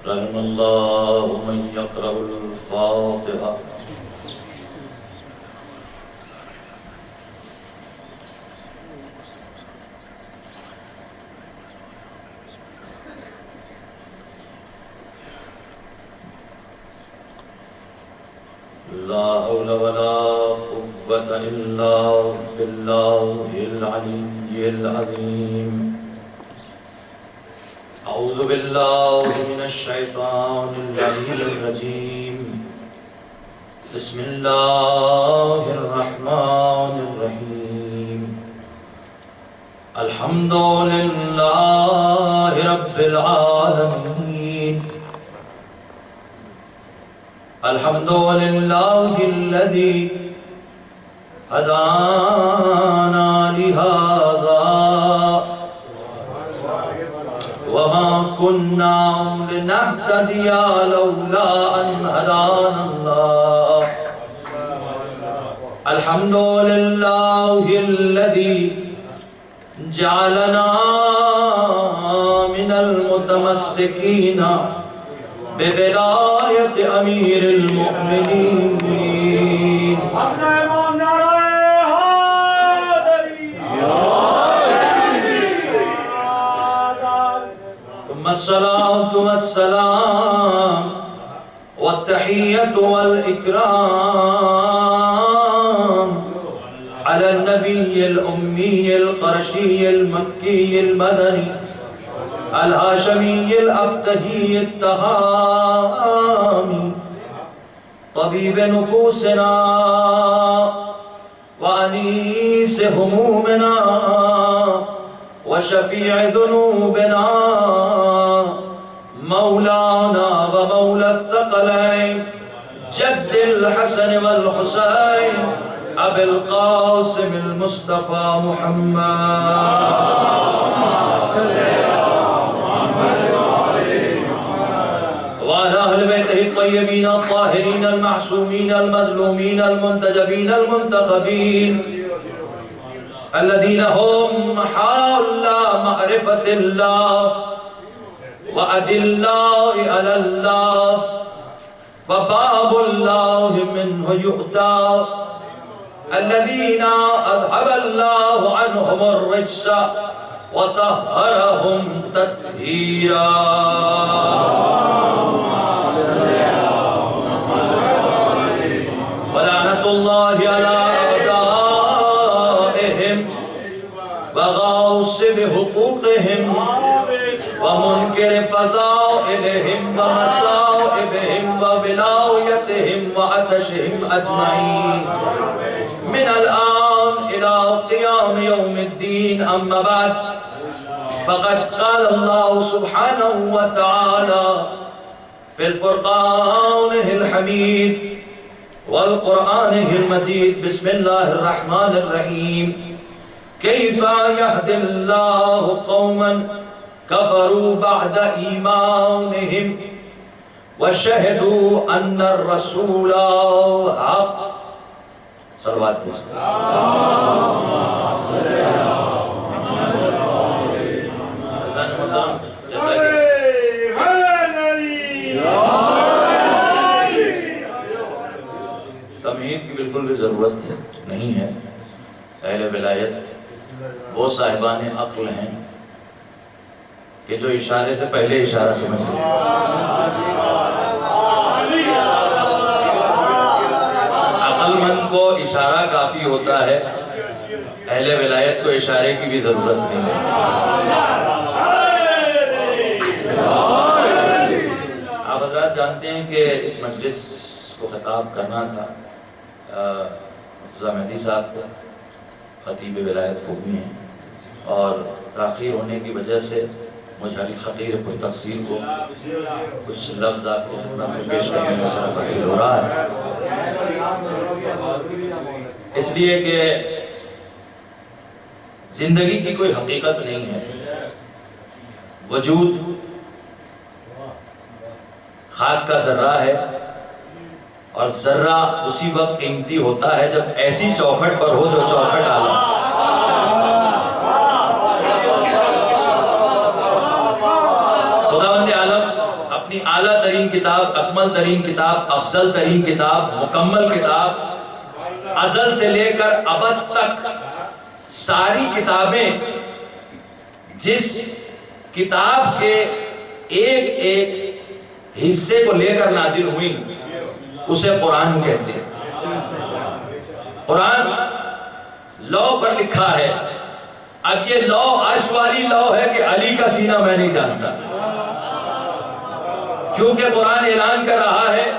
رحم الله من يقرأ الفاتحة. لا حول ولا قوة إلا بالله العلي العظيم. أعوذ بالله من الشيطان اللعين الرجيم. بسم الله الرحمن الرحيم. الحمد لله رب العالمين. الحمد لله الذي هدانا لهذا وما كنا لنهتدي لولا أن هدانا الله. الحمد لله الذي جعلنا من المتمسكين بولاية أمير المؤمنين. ثم الصلاة والسلام والتحية والإكرام على النبي الأمي القرشي المكي المدني الهاشمي الأبتهي التهامي طبيب نفوسنا وأنيس همومنا وشفيع ذنوبنا مولانا ومولى الثقلين جد الحسن والحسين أبي القاسم المصطفى محمد وعلى أهل بيته الطيبين الطاهرين المعصومين المظلومين المنتجبين المنتخبين الذين هم حول معرفة الله وأدلاء على الله وباب الله منه يؤتى الذين أذهب الله عنهم الرجس وطهرهم تطهيرا. ولعنة الله على أعدائهم وغاصب حقوقهم ومنكر فضائلهم ومصائبهم وولايتهم وعطشهم أجمعين من الآن إلى قيام يوم الدين. أما بعد فقد قال الله سبحانه وتعالى في الفرقان الحميد والقرآن المجيد. بسم الله الرحمن الرحيم. كيف يهدي الله قوما كفروا بعد إيمانهم وشهدوا أن الرسول حق. صلوات تمہید کی بالکل بھی ضرورت نہیں ہے. اہل ولایت وہ صاحبان عقل ہیں کہ جو اشارے سے پہلے اشارہ سمجھ لیں. عقل مند کو اشارہ کافی ہوتا ہے، اہل ولایت کو اشارے کی بھی ضرورت نہیں ہے. آپ حضرات جانتے ہیں کہ اس مجلس کو خطاب کرنا تھا مرتضیٰ مہدی صاحب کو، خطیب ولایت کو بھی ہیں، اور تاخیر ہونے کی وجہ سے مجھے خطیر پر تقصیر کو کچھ لفظ آپ کو خدمت میں پیش کرنے میں شرف حاصل ہو رہا ہے. اس لیے کہ زندگی کی کوئی حقیقت نہیں ہے، وجود خاک کا ذرہ ہے، اور ذرہ اسی وقت قیمتی ہوتا ہے جب ایسی چوکھٹ پر ہو جو چوکھٹ عالم. خداوند عالم اپنی عالم ترین کتاب، اکمل ترین کتاب، افضل ترین کتاب، مکمل کتاب، ازل سے لے کر ابد تک ساری کتابیں جس کتاب کے ایک ایک حصے کو لے کر نازل ہوئی اسے قرآن کہتے ہیں۔ قرآن لو پر لکھا ہے۔ اب یہ لو عرش والی لو ہے کہ علی کا سینہ میں نہیں جانتا، کیونکہ قرآن اعلان کر رہا ہے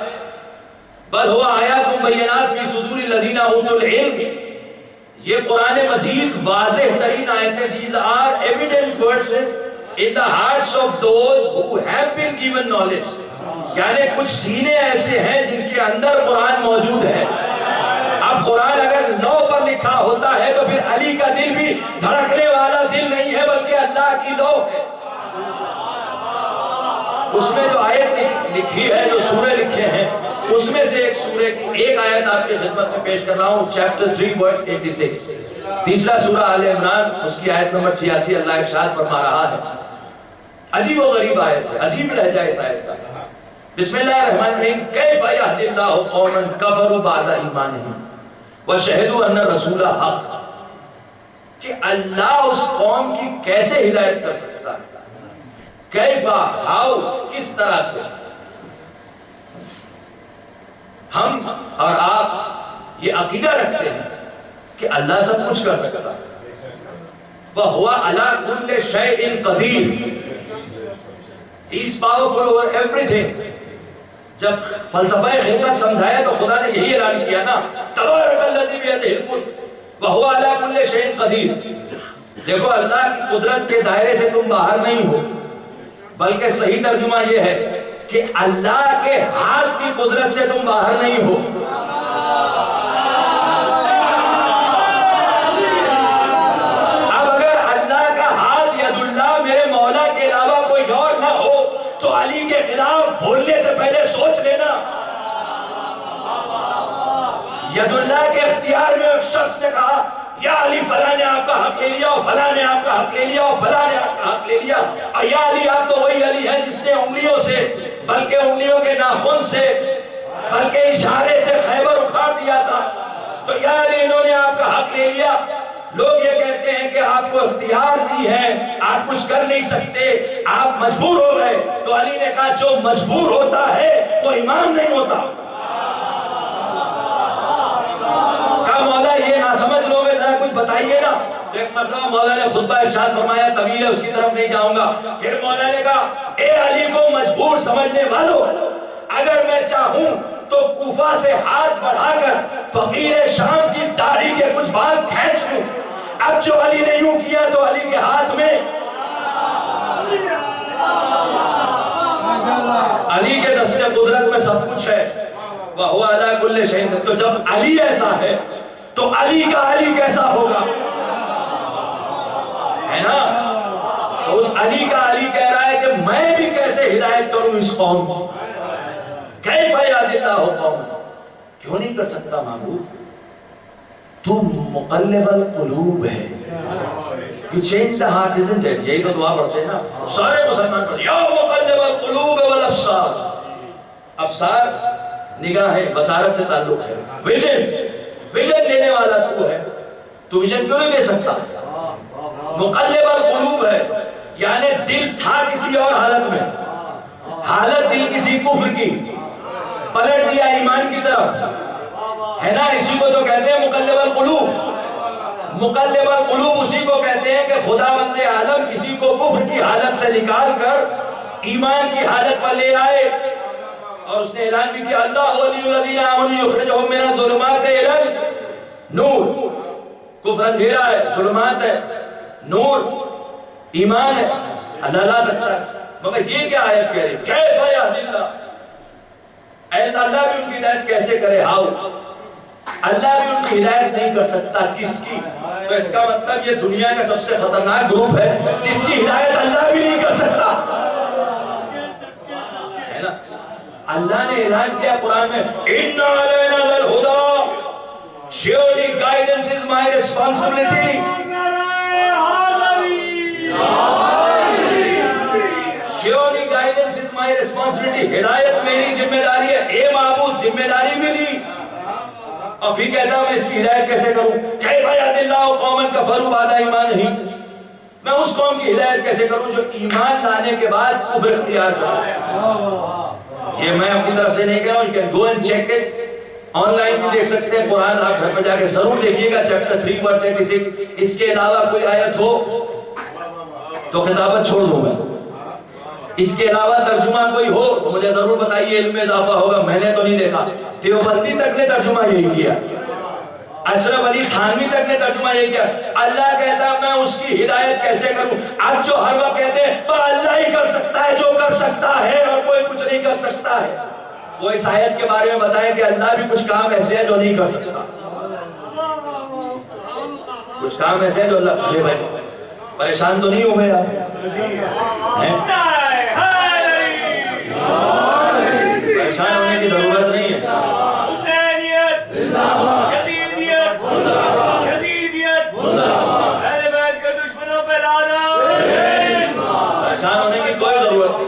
بل ہوا آیات بینات فی صدور الذین اوتوا العلم، یہ قرآن مجید واضح ترین آیتیں، these are evident verses in the hearts of those who have been given knowledge، یعنی کچھ سینے ایسے ہیں جن کے اندر قرآن موجود ہے۔ اب قرآن اگر لو پر لکھا ہوتا ہے تو پھر علی کا دل بھی دھڑکنے والا دل نہیں ہے بلکہ اللہ کی لو ہے۔ اس میں جو آیت لکھی ہے، جو سورے لکھے ہیں، اس میں سے ایک سورے کی ایک آیت آپ کی خدمت میں پیش کر رہا ہوں، چیپٹر 3 verse 86، تیسرا سورہ آل عمران، اس کی آیت نمبر 86۔ اللہ ارشاد فرما رہا ہے، عجیب و غریب آیت ہے، عجیب لہجہ اس آیت کا۔ بسم اللہ الرحمن الرحیم، کیف یہدی اللہ قوما کفروا بعد ایمانہم وشہدوا ان الرسول حق، کہ اللہ اس قوم کی کیسے ہدایت کر سکتا ہے؟ کیفا، ہاؤ، کس طرح سے؟ ہم اور آپ یہ عقیدہ رکھتے ہیں کہ اللہ سب کچھ کر سکتا ہے، وَهُوَ عَلَىٰ كُلِّ شَيْءٍ قَدِيرٌ، He is powerful over everything۔ جب فلسفہ خلقت سمجھایا تو خدا نے یہی اعلان کیا نا، تبارک الذی بیدہ الملک وَهُوَ عَلَىٰ كُلِّ شَيْءٍ قَدِيرٌ۔ دیکھو اللہ کی قدرت کے دائرے سے تم باہر نہیں ہو، بلکہ صحیح ترجمہ یہ ہے کہ اللہ کے ہاتھ کی قدرت سے تم باہر نہیں ہو۔ اب اگر اللہ کا ہاتھ ید اللہ میرے مولا کے علاوہ کوئی اور نہ ہو تو علی کے خلاف بولنے سے پہلے سوچ لینا۔ ید اللہ کے اختیار میں ایک شخص نے کہا یا علی فلاں نے آپ کا حق لے لیا اور فلاں نے آپ کا حق لے لیا اور فلاں نے آپ کا حق لے لیا، اور یا علی آپ تو وہی علی ہے جس نے انگلیوں سے، بلکہ انگلیوں کے ناخن سے، بلکہ اشارے سے خیبر اکھاڑ دیا تھا، تو یا علی انہوں نے آپ کا حق لے لیا۔ لوگ یہ کہتے ہیں کہ آپ کو اختیار دی ہے، آپ کچھ کر نہیں سکتے، آپ مجبور ہو گئے، تو علی نے کہا جو مجبور ہوتا ہے تو امام نہیں ہوتا۔ کہا مولا یہ نہ سمجھ لو گے، ذرا کچھ بتائیے نا۔ ایک مرتبہ مولا نے خطبہ ارشاد فرمایا، طویل ہے اس کی طرف نہیں جاؤں گا، پھر مولا نے کہا اے علی کو مجبور سمجھنے والوں، اگر میں چاہوں تو کوفہ سے ہاتھ بڑھا کر فقیر شام کی داڑھی کے کچھ بال کھینچ لوں۔ اب جو علی نے یوں کیا تو علی کے ہاتھ میں، علی کے دست قدرت میں سب کچھ ہے، وَهُوَ عَلَىٰ كُلِّ شَيْءٍ۔ تو جب علی ایسا ہے تو علی کا علی کیسا ہوگا، ہے نا؟ تو اس علی کا علی کہہ رہا ہے کہ میں بھی کیسے ہدایت کروں اس قوم کو۔ کیف یہدی اللہ قوما، کیوں نہیں کر سکتا معبود؟ تو مقلب القلوب ہے، You change the hearts, isn't it؟ یہی تو دعا پڑھتے ہیں نا سارے مسلمان پڑھتے ہیں، یا مقلب القلوب والابصار۔ ابصار نگاہیں، بصارت سے تعلق ہے۔ ویژن دینے والا تو ہے، تو ویژن کیوں نہیں دے سکتا؟ مقلب القلوب ہے، یعنی دل تھا کسی اور حالت میں، حالت دل کی تھی کفر کی، پلٹ دیا ایمان کی طرف، ہے نا؟ اسی کو تو کہتے ہیں مقلب القلوب۔ مقلب القلوب اسی کو کہتے ہیں کہ خدا بند عالم کسی کو کفر کی حالت سے نکال کر ایمان کی حالت پر لے آئے، اور اس نے اعلان بھی کیا اللہ ولی الذین آمنوا یخرجہم من الظلمات الی النور۔ کفر اندھیرا ہے، ظلمات ہے، نور ایمان ہے، اللہ لا سکتا ہے۔ مگر یہ کیا آیت کہہ رہی کیف یہدی اللہ، اللہ بھی ان کی ہدایت کیسے کرے؟ ہاؤ، اللہ بھی ان کی ہدایت نہیں کر سکتا، کس کی؟ تو اس کا مطلب یہ دنیا کا سب سے خطرناک گروپ ہے جس کی ہدایت اللہ بھی نہیں کر سکتا، ہے نا؟ اللہ نے اعلان کیا قرآن میں اِنَّ عَلَيْنَا لَلْهُدَىٰ، surely guidance is my responsibility، surely guidance is my responsibility۔ ہدایت میری ذمہ داری ہے. اے معبود ذمہ داری ملی اور پھر کہتا ہوں میں اس کی ہدایت کیسے کروں؟ کیف یہدی اللہ قوما کفروا بعد ایمانہم، میں اس قوم کی ہدایت کیسے کروں جو ایمان لانے کے بعد کفر اختیار کرے. یہ میں اپنی طرف سے نہیں کہہ رہا ہوں، you can go and check it. On line بھی دیکھ سکتے ہیں قرآن، آپ گھر پہ جا کے ضرور دیکھیے گا چیپٹر 3 verse 86. اس کے علاوہ کوئی آیت ہو تو خطابت چھوڑ دوں میں. اس کے علاوہ ترجمہ کوئی ہو تو مجھے ضرور بتائیے، علم میں اضافہ ہوگا. میں نے تو نہیں دیکھا. دیوبندی تک نے ترجمہ یہی کیا، اشرف علی تھانوی تک نے ترجمہ یہی کیا. اللہ کہتا میں اس کی ہدایت کیسے کروں؟ اب جو ہر وقت کہتے ہیں تو اللہ ہی کر سکتا ہے جو کر سکتا ہے اور کوئی کچھ نہیں کر سکتا ہے، وہ اس آیت کے بارے میں بتائیں کہ اللہ بھی کچھ کام ایسے ہیں جو نہیں کر سکتا. کچھ کام ایسے ہیں جو اللہ. یہ بھائی پریشان تو نہیں ہوئے آپ؟ پریشان ہونے کی ضرورت نہیں ہے. حسینیت، یزیدیت، یزیدیت، اہل بیت کے دشمنوں پہ لعنت. پریشان ہونے کی کوئی ضرورت نہیں.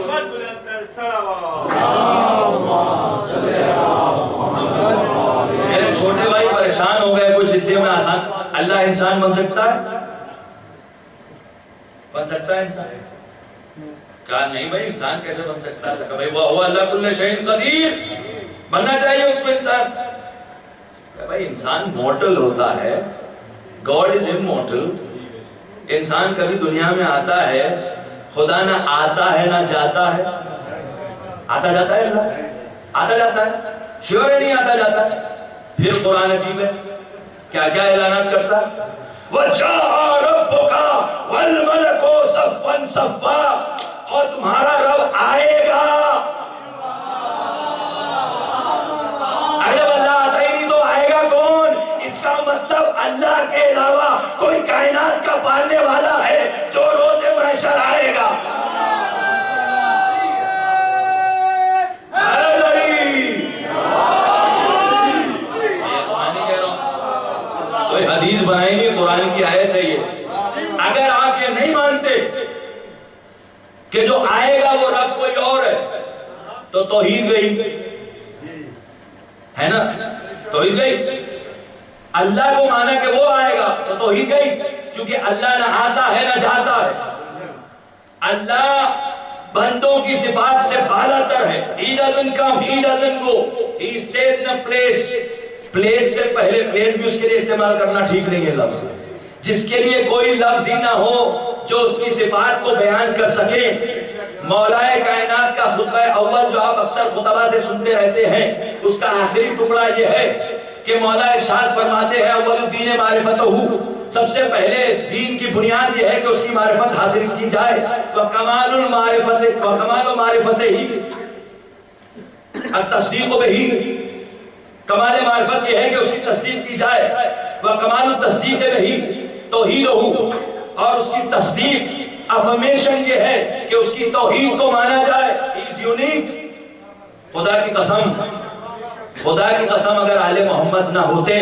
میرے چھوٹے بھائی پریشان ہو گئے، کوئی سدھے میں آسان. اللہ انسان بن سکتا ہے؟ بن سکتا ہے انسان؟ کہا نہیں بھائی انسان کیسے بن سکتا ہے؟ کہ بھائی وہ اللہ کل شیء قدیر، بننا چاہیے اس میں انسان. کہ بھائی انسان مورٹل ہوتا ہے، گاڈ از امورٹل. انسان کبھی دنیا میں آتا ہے، خدا نہ آتا ہے نہ جاتا ہے. آتا جاتا ہے اللہ؟ آتا جاتا ہے؟ شیور ہے نہیں آتا جاتا ہے. پھر قرآن عجیب ہے، کیا کیا اعلانات کرتا ہے؟ وَجَاءَ رَبُّكَ وَالْمَلَكُ صَفًّا صَفًّا، اور تمہارا رب آئے گا. اگر اللہ آتا ہی نہیں تو آئے گا کون؟ اس کا مطلب اللہ کے علاوہ کوئی کائنات کا پالنے والا ہے جو روز محشر آئے گا. کوئی حدیث بنائی نہیں، قرآن کی آیت ہے یہ. اگر آپ یہ نہیں مانتے کہ جو آئے گا وہ رب کوئی اور ہے تو توحید گئی ہے نا؟ توحید گئی. اللہ کو مانا کہ وہ آئے گا تو توحید گئی، کیونکہ اللہ نہ آتا ہے نہ جاتا ہے. اللہ بندوں کی صفات سے بالا تر ہے. He doesn't come, he doesn't go, he stays in a place. Place سے پہلے پلیس بھی اس کے لیے استعمال کرنا ٹھیک نہیں ہے لفظ. جس کے لیے کوئی لفظ ہی نہ ہو جو اس کی صفات کو بیان کر سکے. مولا کائنات کا خطبہ اول جو آپ اکثر خطبہ سے سنتے رہتے ہیں، اس کا آخری ٹکڑا یہ ہے کہ مولا ارشاد فرماتے ہیں اول الدین معرفتہ، سب سے پہلے دین کی بنیاد یہ ہے کہ اس کی معرفت حاصل کی جائے. وکمال المعرفت، وکمال معرفت ہی التصدیق بہی، کمال معرفت یہ ہے کہ اس کی تصدیق کی جائے. وکمال التصدیق بہی توحید ہو، اور اس کی تصدیق افرمیشن یہ ہے کہ اس کی توحید کو مانا جائے. He is unique. خدا کی قسم، خدا کی قسم اگر آل محمد نہ ہوتے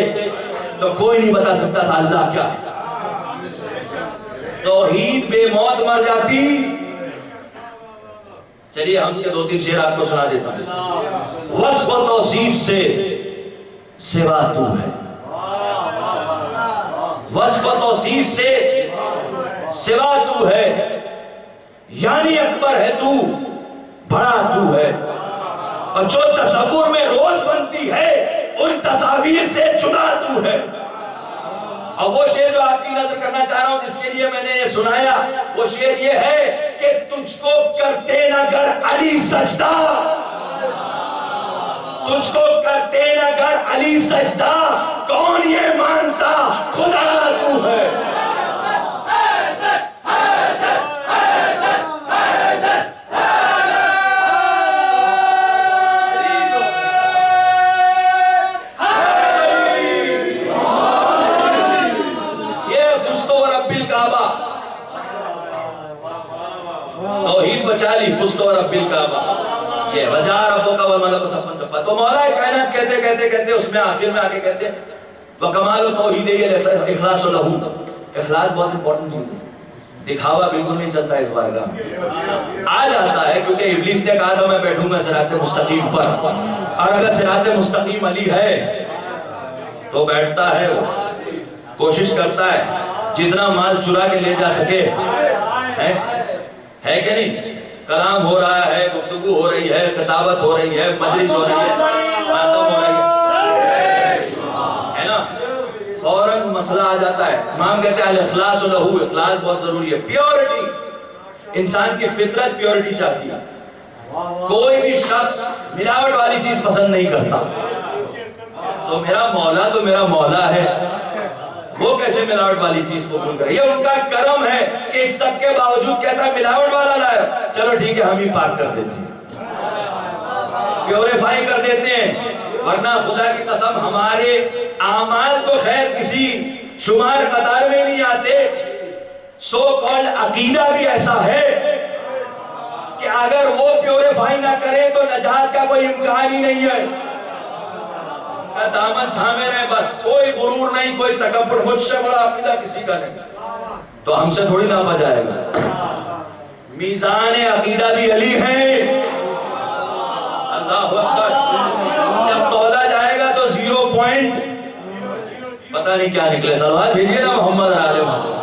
تو کوئی نہیں بتا سکتا تھا اللہ کیا ہے. توحید بے موت مر جاتی. چلیے ہم کے 2-3 شعر آپ کو سنا دیتا ہوں. وصف و توصیف سے سوا تو ہے، وصف و توصیف سے سوا تو ہے، یعنی اکبر ہے تو، بڑا تو ہے. اور جو تصور میں روز بنتی ہے ان تصاویر سے جدا تو ہے. اور وہ شعر جو آپ کی نظر کرنا چاہ رہا ہوں، جس کے لیے میں نے یہ سنایا، وہ شعر یہ ہے کہ تجھ کو کرتے نہ گر علی سجدہ، تجھ کو کرتے نہ گر علی سجدہ، کون یہ مانتا خدا تو ہے. توحید بچا لی، فزت رب الکعبہ. یہ وجا ربک والملک صفا صفا. تو مولا کائنات کہتے کہتے کہتے اس میں آخر میں آگے کہتے وکمال توحید اخلاص لہ. اخلاص بہت امپورٹنٹ چیز ہے. دکھاوا بالکل نہیں چلتا اس بارگاہ میں، آ جاتا ہے کیونکہ ابلیس نے کہا تھا میں بیٹھوں گا صراط مستقیم پر، اور اگر صراط مستقیم علی ہے تو بیٹھتا ہے، وہ کوشش کرتا ہے جتنا مال چرا کے لے جا سکے، ہے کہ نہیں؟ کلام ہو رہا ہے، گفتگو ہو رہی ہے، کتابت ہو رہی ہے، مجلس ہو رہی ہے، ماتم ہو رہی ہے نا، فوراً مسئلہ آ جاتا ہے۔ امام کہتے ہیں الاخلاص لہو، اخلاص بہت ضروری ہے، پیورٹی، انسان کی فطرت پیورٹی چاہتی ہے۔ کوئی بھی شخص ملاوٹ والی چیز پسند نہیں کرتا، تو میرا مولا ہے، وہ کیسے ملاوٹ والی چیز کو قبول کرے؟ یہ ان کا کرم ہے کہ اس سب کے باوجود کہتا ہے ملاوٹ والا لائے، چلو ٹھیک ہے ہم ہی پاک کر دیتے ہیں، پیوریفائی کر دیتے ہیں، ورنہ خدا کی قسم ہمارے اعمال تو خیر کسی شمار قطار میں نہیں آتے، سو کال عقیدہ بھی ایسا ہے کہ اگر وہ پیوریفائی نہ کرے تو نجات کا کوئی امکان ہی نہیں ہے۔ کا دامن تھامے رہے بس، کوئی غرور نہیں، کوئی تکبر، مجھ سے بڑا عقیدہ کسی کا نہیں، تو ہم سے تھوڑی ناپا جائے گا۔ میزان عقیدہ بھی علی ہے، اللہ اکبر، جب تولا جائے گا تو 0 پوائنٹ پتہ نہیں کیا نکلے، صلوات بھیجئے نا محمد علیہ وسلم۔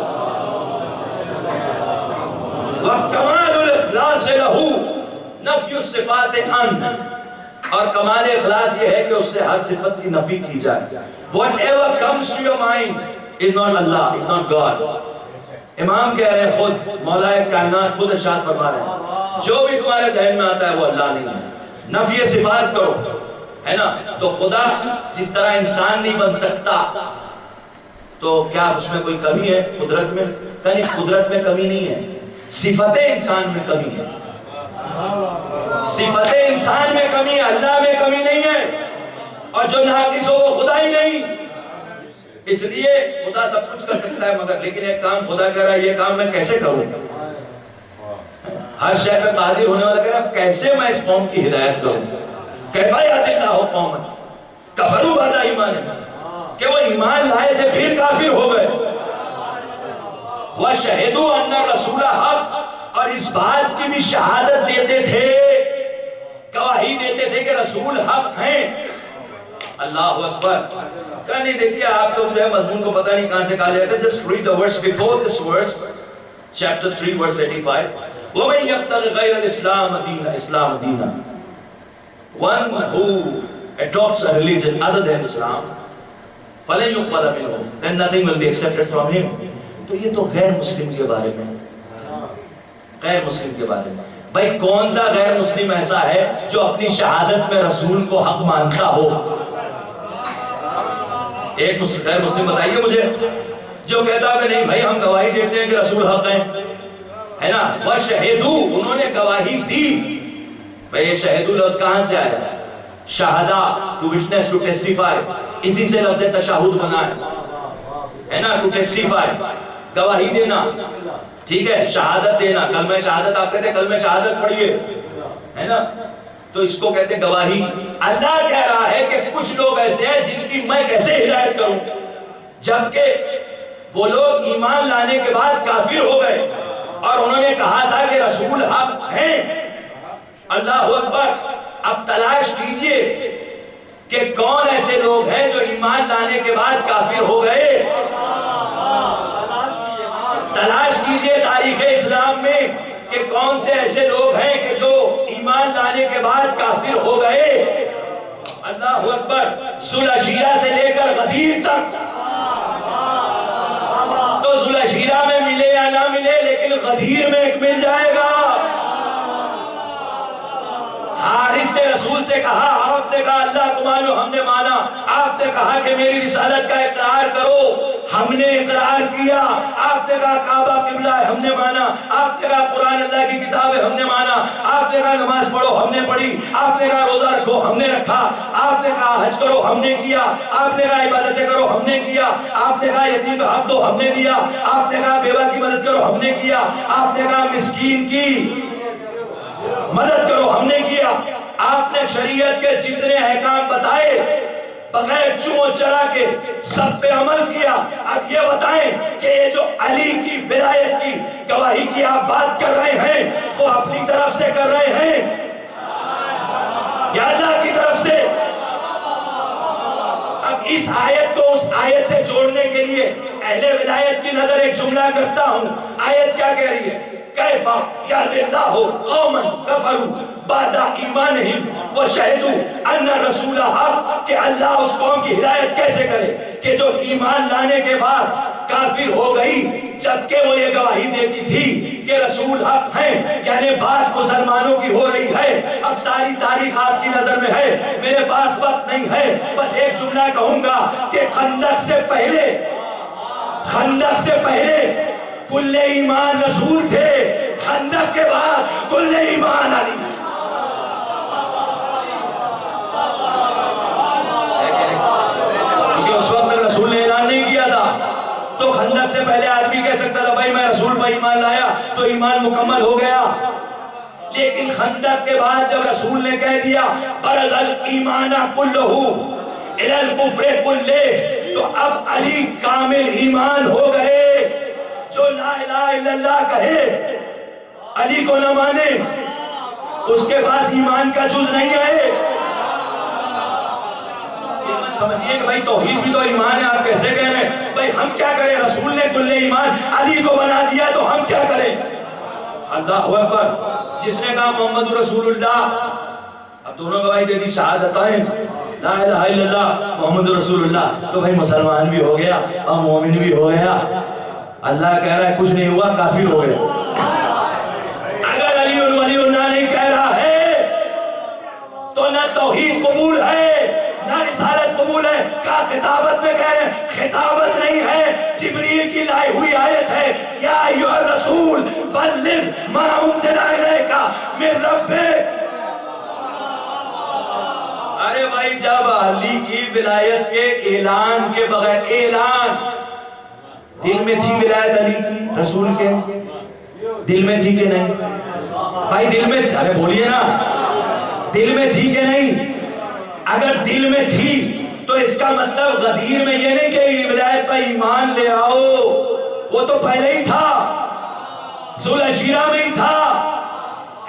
وَكَمَالُ الْإِخْلَاصِ لَهُ نَفْيُ الصِّفَاتِ عَنْهُ، اور کمال اخلاص یہ ہے کہ اس سے ہر صفت کی نفی کی جائے۔ Whatever comes to your mind is not Allah, is not God۔ امام کہہ رہے ہیں، خود مولا کائنات خود ارشاد فرما رہے ہیں، جو بھی تمہارے ذہن میں آتا ہے وہ اللہ نہیں ہے، نفی صفات کرو، ہے نا؟ تو خدا جس طرح انسان نہیں بن سکتا، تو کیا اس میں کوئی کمی ہے قدرت میں؟ کہیں قدرت میں کمی نہیں ہے، صفتیں انسان میں کمی ہے، صفتیں انسان میں کمی ہے، اللہ میں کمی نہیں ہے، اور جو ناقص ہو وہ خدا ہی نہیں۔ اس لیے خدا سب کچھ کر سکتا ہے، مگر لیکن ایک کام خدا کہہ رہا ہے، یہ کام میں کیسے کروں؟ ہر شے پہ قادر ہونے والا کہہ رہا ہے، کیسے میں اس قوم کی ہدایت کروں؟ کیفَ یہدی اللہ قوما کفروا بعد ایمانہم، کہ وہ ایمان لائے تھے پھر کافر ہو گئے، وَشَهِدُوا أَنَّ الرَّسُولَ حَقٌّ، اور اس بات کی بھی شہادت دیتے تھے، گواہی دیتے تھے کہ رسول حق ہیں۔ اللہ اکبر۔ کہنے دیکھئے آپ لوگ جو ہے مضمون کو پتہ نہیں کہاں سے کہا جاتا ہے، just read the verse before this verse, chapter 3 verse 85۔ وَمَنْ يَبْتَغِ غَيْرَ الْإِسْلَامَ دِينًا، اسلام دِينًا، one who adopts a religion other than Islam فَلَنْ يُقْبَلَ مِنْهُ، then nothing will be accepted from him۔ تو یہ تو غیر مسلم کے بارے میں، غیر مسلم کے بارے میں، بھائی کون سا غیر مسلم ایسا ہے جو اپنی شہادت میں رسول کو حق مانتا ہو؟ ایک غیر مسلم بتائیے مجھے جو کہتا ہے کہ نہیں بھائی ہم گواہی دیتے ہیں کہ رسول حق ہیں، ہے نا؟ وَشَهِدُوا، انہوں نے گواہی دی۔ بھائی یہ شہدو لفظ کہاں سے آیا؟ شہادہ، to witness, to testify، اسی سے لفظ تشہد بنا ہے نا، to testify، گواہی دینا، ٹھیک ہے، شہادت دینا، کلمہ شہادت آپ کہتے ہیں کلمہ شہادت پڑھیے، ہے نا؟ تو اس کو کہتے ہیں گواہی۔ اللہ کہہ رہا ہے کہ کچھ لوگ ایسے ہیں جن کی میں کیسے ہدایت کروں، جبکہ وہ لوگ ایمان لانے کے بعد کافر ہو گئے اور انہوں نے کہا تھا کہ رسول حق ہیں۔ اللہ اکبر۔ اب تلاش کیجئے کہ کون ایسے لوگ ہیں جو ایمان لانے کے بعد کافر ہو گئے، تلاش کیجئے تاریخ اسلام میں کہ کون سے ایسے لوگ ہیں کہ جو ایمان لانے کے بعد کافر ہو گئے۔ اللہ اکبر۔ ذوالعشیرہ سے لے کر غدیر تک، تو ذوالعشیرہ میں ملے یا نہ ملے لیکن غدیر میں ایک مل جائے گا۔ حارث نے رسول سے کہا، آپ نے کہا اللہ کو مانو، ہم نے مانا۔ آپ نے کہا کہ میری رسالت کا اقرار کرو، ہم نے اقرار کیا۔ آپ نے کہا کعبہ قبلہ ہے، ہم نے مانا۔ آپ نے کہا قرآن اللہ کی کتاب ہے، ہم نے مانا۔ آپ نے کہا نماز پڑھو، ہم نے پڑھی۔ آپ نے کہا روزہ رکھو، ہم نے رکھا۔ آپ نے کہا حج کرو، ہم نے کیا۔ آپ نے کہا عبادتیں کرو، ہم نے کیا۔ آپ نے کہا یتیم کا حق دو، ہم نے دیا۔ آپ نے کہا بیوہ کی مدد کرو، ہم نے کیا۔ آپ نے کہا مسکین کی مدد کرو، ہم نے کیا۔ آپ نے شریعت کے جتنے احکام بتائے بغیر چو چرا کے سب پہ عمل کیا۔ اب یہ بتائیں کہ یہ جو علی کی ولایت کی گواہی کی آپ بات کر رہے ہیں وہ اپنی طرف سے کر رہے ہیں یا اللہ کی طرف سے؟ اب اس آیت کو اس آیت سے جوڑنے کے لیے اہل ولایت کی نظر ایک جملہ کرتا ہوں. آیت کیا کہہ رہی ہے؟ کیفا یہد اللہ قوما کفروا بعد ایمانہم وشہدوا ان رسول حق، کہ اللہ اس قوم کی ہدایت کیسے کرے کہ جو ایمان لانے کے بعد کافر ہو گئی جبکہ وہ یہ گواہی دیتی تھی کہ رسول حق ہیں. یعنی بات مسلمانوں کی ہو رہی ہے. اب ساری تاریخ آپ کی نظر میں ہے، میرے پاس وقت نہیں ہے، بس ایک جملہ کہوں گا کہ خندق سے پہلے کل ایمان رسول تھے، خندق کے بعد کل ایمان علی. کیونکہ اس وقت رسول نے اعلان نہیں کیا تھا، تو خندق سے پہلے آدمی کہہ سکتا تھا بھائی میں رسول پر ایمان لایا تو ایمان مکمل ہو گیا. لیکن خندق کے بعد جب رسول نے کہہ دیا برز الایمان کلہ الی الکفر کلہ، تو اب علی کامل ایمان ہو گئے. جو لا الہ الا اللہ کہے علی کو نہ مانے اس کے پاس ایمان کا جز نہیں ہے. سمجھئے کہ بھائی توحید بھی تو ایمان ہے، آپ کیسے کہہ رہے ہیں؟ بھائی ہم کیا کریں؟ رسول نے کل ایمان علی کو بنا دیا تو ہم کیا کریں؟ اللہ اکبر. جس نے کہا محمد رسول اللہ، اب دونوں گواہی دے دی شہادتیں لا الہ الا اللہ محمد رسول اللہ، تو بھائی مسلمان بھی ہو گیا اور مومن بھی ہو گیا. اللہ کہہ رہا ہے کچھ نہیں ہوا، کافر ہو گئے. اگر علی ولی اللہ نہیں کہہ رہا ہے تو نہ توحید قبول ہے نہ رسالت قبول ہے. کہا خطابت میں کہہ رہے ہیں، خطابت نہیں ہے، جبریل کی لائی ہوئی آیت ہے یا ایھا الرسول بلغ ما انزل الیک من ربک. ارے بھائی جب علی کی ولایت کے اعلان کے بغیر، اعلان دل میں تھی ولایت علی کی رسول کے؟ دل میں تھی کہ نہیں بھائی؟ دل میں، ارے بولیے نا، دل میں تھی کہ نہیں؟ اگر دل میں تھی تو اس کا مطلب غدیر میں یہ نہیں کہ ولایت پر ایمان لے آؤ، وہ تو پہلے ہی تھا، ذوالعشیرہ میں ہی تھا،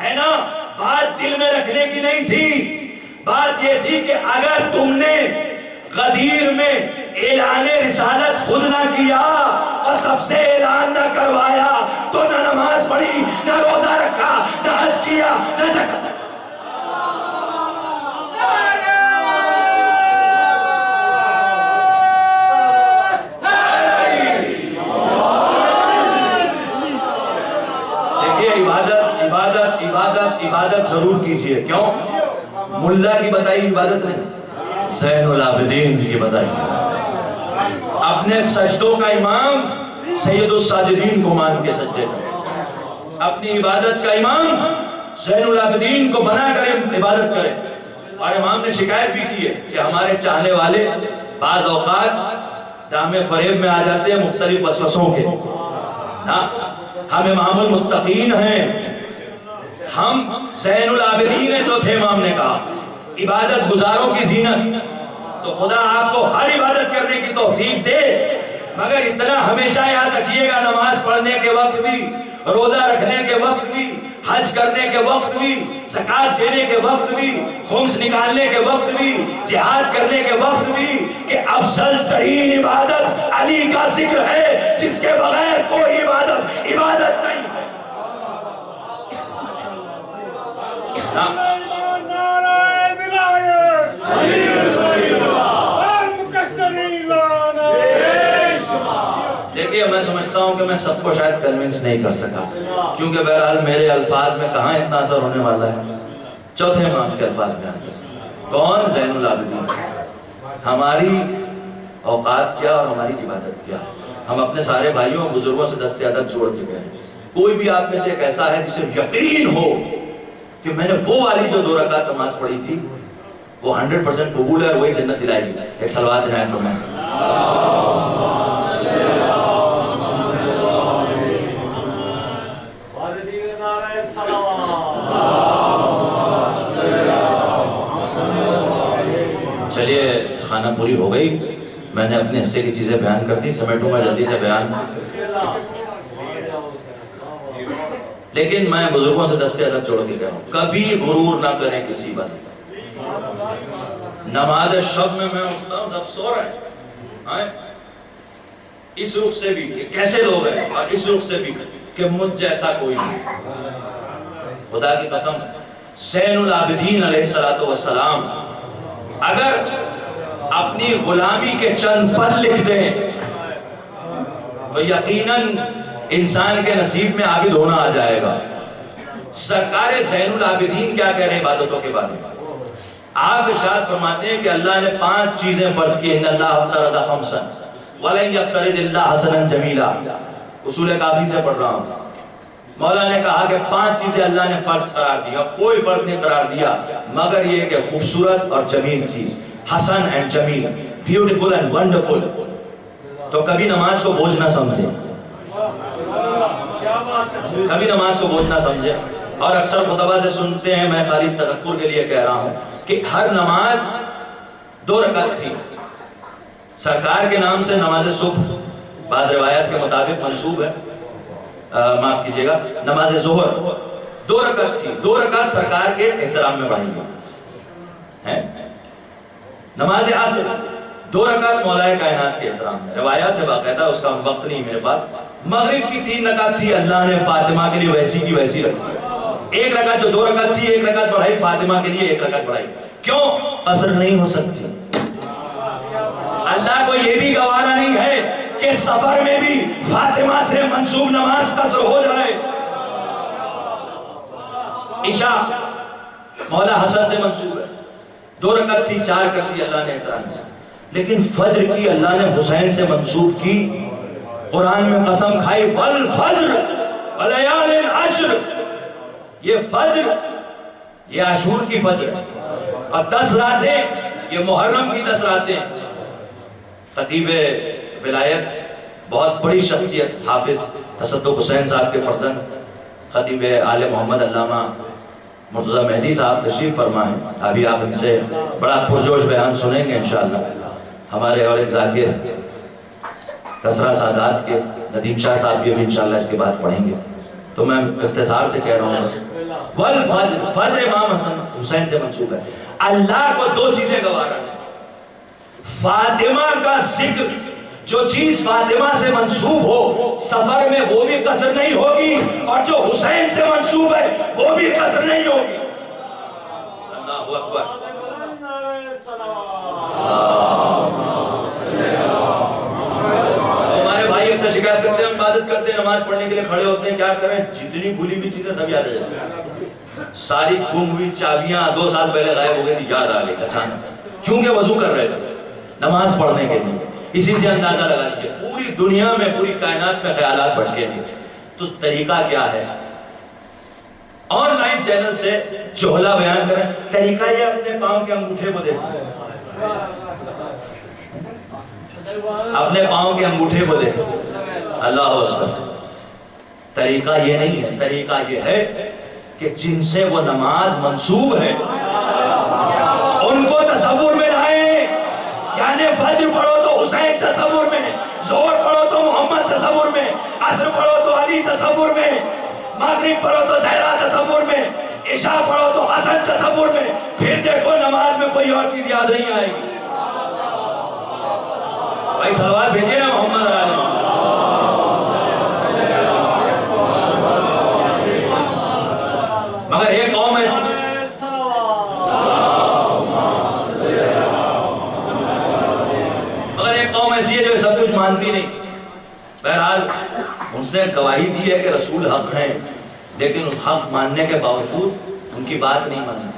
ہے نا؟ بات دل میں رکھنے کی نہیں تھی. بات یہ تھی کہ اگر تم نے غدیر میں اعلان رسالت خود نہ کیا اور سب سے اعلان نہ کروایا تو نہ نماز پڑھی، نہ روزہ رکھا، نہ حج کیا، نہ زکات. دیکھیے عبادت ضرور کیجئے. کیوں؟ ملا کی بتائی عبادت نہیں، زین العابدین کی بتائی. اپنے سجدوں کا امام سید الساجدین کو مان کے سجدے کرے، اپنی عبادت کا امام زین العابدین کو بنا کر عبادت کرے. اور امام نے شکایت بھی کی ہے کہ ہمارے چاہنے والے بعض اوقات دام فریب میں آ جاتے ہیں مختلف وسوسوں کے. ہم امام المتقین ہیں، ہم زین العابدین ہیں جو تھے. امام نے کہا عبادت گزاروں کی زینت، تو خدا آپ کو ہر عبادت کرنے کی توفیق دے، مگر اتنا ہمیشہ یاد رکھیے گا نماز پڑھنے کے وقت بھی، روزہ رکھنے کے وقت بھی، حج کرنے کے وقت بھی، زکات دینے کے وقت بھی، خمس نکالنے کے وقت بھی، جہاد کرنے کے وقت بھی، کہ افضل ترین عبادت علی کا ذکر ہے جس کے بغیر کوئی عبادت نہیں ہے. دیکھیے میں سمجھتا ہوں کہ میں سب کو شاید کنونس نہیں کر سکا، کیونکہ بہرحال میرے الفاظ میں کہاں اتنا اثر ہونے والا ہے. چوتھے امام کے الفاظ میں کون؟ زین العابدین. ہماری اوقات کیا اور ہماری عبادت کیا؟ ہم اپنے سارے بھائیوں اور بزرگوں سے دست عدد جوڑ کے گئے. کوئی بھی آپ میں سے ایک ایسا ہے جسے یقین ہو کہ میں نے وہ والی جو 2 رکعت نماز پڑھی تھی وہ 100% قبول ہے اور وہی جنت دلائے گی؟ ایک صلوات عنایت فرمائیں. چلیے خانہ پوری ہو گئی، میں نے اپنے حصے کی چیزیں بیان کر دی، سمیٹوں گا جلدی سے بیان. لیکن میں بزرگوں سے دستے ادب چھوڑ کے کہہ رہا ہوں، کبھی غرور نہ کریں کسی بات۔ نماز شب میں اٹھتا ہوں جب سو رہے ہیں، اس رخ سے بھی کہ کیسے لوگ ہیں، اور اس رخ سے بھی کہ مجھ جیسا کوئی نہیں۔ خدا کی قسم، زین العابدین علیہ السلام اگر اپنی غلامی کے چند پل لکھ دیں تو یقیناً انسان کے نصیب میں عابد ہونا آ جائے گا۔ سرکار زین العابدین کیا کہہ رہے ہیں عبادتوں کے بارے میں؟ آپ ارشاد فرماتے ہیں کہ اللہ نے 5 چیزیں فرض کی، ان اللہ افترض خمسا ولن یفترض الا حسنا جمیلا۔ اصول کافی سے پڑھ رہا ہوں۔ مولا نے کہا کہ 5 چیزیں اللہ نے فرض قرار دیا، کوئی فرض نہیں قرار دیا مگر یہ کہ خوبصورت اور جمیل چیز، حسن اینڈ جمیل، بیوٹیفل اینڈ ونڈرفل۔ تو کبھی نماز کو بوجھ نہ سمجھے، کبھی نماز کو بوجھ نہ سمجھے۔ اور اکثر خطبہ سے سنتے ہیں، میں خالی تذکر کے لیے کہہ رہا ہوں کہ ہر نماز 2 رکعت تھی۔ سرکار کے نام سے نماز صبح بعض روایات کے مطابق منسوب ہے، معاف کیجئے گا، نماز ظہر 2 رکعت تھی، 2 رکعت سرکار کے احترام میں پڑھی گئی۔ نماز عصر 2 رکعت مولا کائنات کے احترام میں، روایات ہے باقاعدہ، اس کا وقت نہیں میرے پاس۔ مغرب کی 3 رکعت تھی، اللہ نے فاطمہ کے لیے ویسی کی ویسی رکھی۔ 1 رکعت جو 2 رکعت تھی، 1 رکعت بڑھائی فاطمہ کے لیے، 1 رکعت بڑھائی۔ کیوں؟ قصر نہیں ہو سکتی۔ اللہ کو یہ بھی گوارا نہیں ہے کہ سفر میں بھی فاطمہ سے منسوب نماز قصر ہو جائے۔ عشاء مولا حسن سے منسوب ہے، 2 رکعت تھی، 4 کر دی اللہ نے احترام سے۔ لیکن فجر کی اللہ نے حسین سے منسوب کی، قرآن میں قسم کھائی والفجر ولیال عشر۔ یہ فجر یہ عاشور کی فجر، اور 10 راتیں یہ محرم کی 10 راتیں۔ خطیب ولایت بہت بڑی شخصیت حافظ تصدق حسین صاحب کے فرزند خطیب آل محمد علامہ مرتضی مہدی صاحب تشریف فرما ہیں۔ ابھی آپ ان سے بڑا پرجوش بیان سنیں گے انشاءاللہ۔ ہمارے اور ایک ذاکر کسرا سادات کے ندیم شاہ صاحب کے بھی انشاءاللہ اس کے بعد پڑھیں گے، تو میں اختصار سے کہہ رہا ہوں والفجر، فجر امام حسن حسین سے منسوب ہے۔ اللہ کو 2 چیزیں گوارا ہے، فاطمہ کا ذکر، جو چیز فاطمہ سے منسوب ہو سفر میں وہ بھی قصر نہیں ہوگی، اور جو حسین سے منسوب ہے وہ بھی قصر نہیں ہوگی۔ اللہ اکبر۔ ہمارے بھائی اکثر شکایت کرتے ہیں، ہم عبادت کرتے ہیں، نماز پڑھنے کے لیے کھڑے ہوتے ہیں، کیا کریں، جتنی بھولی ہوئی چیزیں سب یاد آ جاتی ہیں۔ ساری گم ہوئی چابیاں 2 سال پہلے غائب ہو گئی تھی، یاد آ گئی اچانک، کیونکہ وضو کر رہے تھے نماز پڑھنے کے لیے۔ اسی سے اندازہ لگا لیجیے پوری دنیا میں، پوری کائنات میں خیالات بھٹکے ہیں، تو طریقہ کیا ہے؟ آن لائن چینل سے چہلا بیان کریں، طریقہ یہ اپنے پاؤں کے انگوٹھے کو دیکھیں، اپنے پاؤں کے انگوٹھے کو دیکھیں۔ اللہ اکبر۔ طریقہ یہ نہیں ہے، طریقہ یہ ہے کہ جن سے وہ نماز منسوب ہے ان کو تصور میں لائیں، یعنی فجر پڑھو تو حسین تصور میں، ظہر پڑھو تو محمد تصور میں، عصر پڑھو تو علی تصور میں، مغرب پڑھو تو زہرا تصور میں، عشاء پڑھو تو حسن تصور میں، پھر دیکھو نماز میں کوئی اور چیز یاد نہیں آئے گی۔ بھائی صلوات بھیجئے نا محمد علیہ وسلم۔ مگر ایک قوم ایسی ہے جو سب کچھ مانتی نہیں۔ بہرحال ان سے گواہی دی ہے کہ رسول حق ہیں، لیکن اس حق ماننے کے باوجود ان کی بات نہیں مانتی۔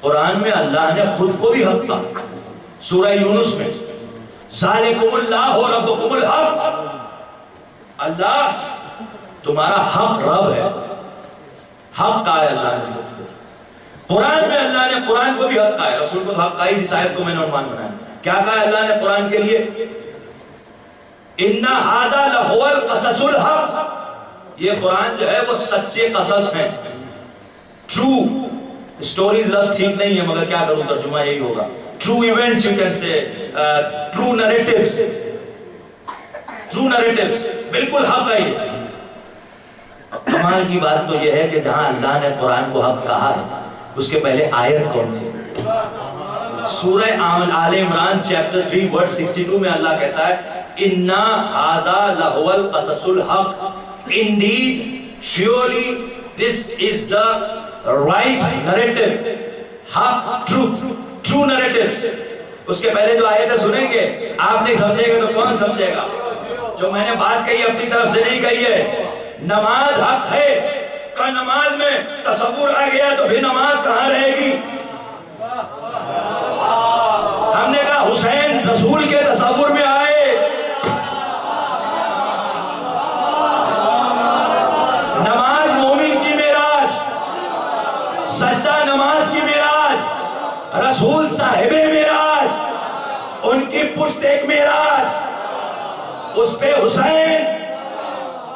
قرآن میں اللہ نے خود کو بھی حق کہا، سورہ یونس میں ذالکم اللہ ربکم الحق، اللہ تمہارا حق رب ہے، حق کہا ہے اللہ نے۔ قرآن میں اللہ نے قرآن کو بھی حق کہا ہے، رسول کو حق کہا ہے، اس آیت کو میں نے عنوان بنایا۔ کیا کہا ہے اللہ نے قرآن کے لیے؟ اِنَّ هَذَا لَهُوَ الْقَصَصُ الْحَقُّ، یہ قرآن جو ہے وہ سچے قصص ہیں، ٹرو سٹوریز لفظ ٹھیک نہیں ہے مگر کیا کروں ترجمہ یہی ہوگا، true events you can say, true narratives, true narratives, بالکل حق ہے۔ کمال کی بات تو یہ ہے کہ جہاں اللہ نے قرآن کو حق کہا ہے اس کے پہلے آیت کون سی؟ سورہ آل عمران چیپٹر 3 ورس 62 میں اللہ کہتا ہے اِنَّا هَذَا لَهُوَ الْقَصَصُ الْحَقِّ Indeed, surely this is the right narrative, حق, true narratives. اس کے پہلے جو آیتیں سنیں گے آپ نہیں سمجھے گا تو کون سمجھے گا؟ جو میں نے بات کہی اپنی طرف سے نہیں کہی ہے. نماز حق ہے کہ نماز میں تصور آ گیا تو پھر نماز کہاں رہے گی؟ ہم نے کہا حسین رسول کے تصور میں آئے. نماز مومن کی معراج، سجدہ نماز کی معراج، رسول صاحب معراج، ان کی پشت ایک معراج، اس پہ حسین.